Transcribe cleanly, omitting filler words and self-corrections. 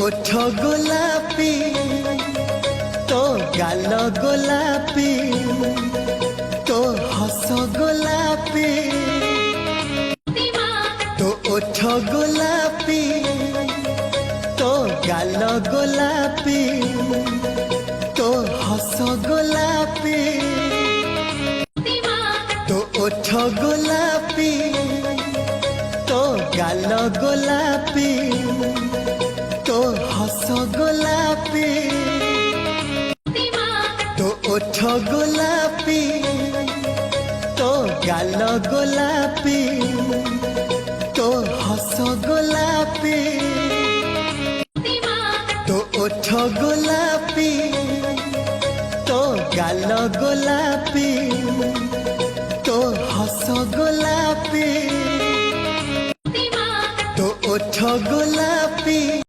ওঠ গোলাপি, তো গাল গোলাপি, তো হস গোলাপি, তো ওঠ গোলাপি, তো গাল গোলাপি, তো হস গোলাপি, তো ওঠ গোলাপি, তো গাল গোলাপি, তো হস গোলাপি, তো ওঠ গোলাপি, তো গাল গোলাপি, তো হস গোলাপি, তো ওঠ গোলাপি, তো গাল গোলাপি, তো হস গোলাপি, তো ওঠ গোলাপি।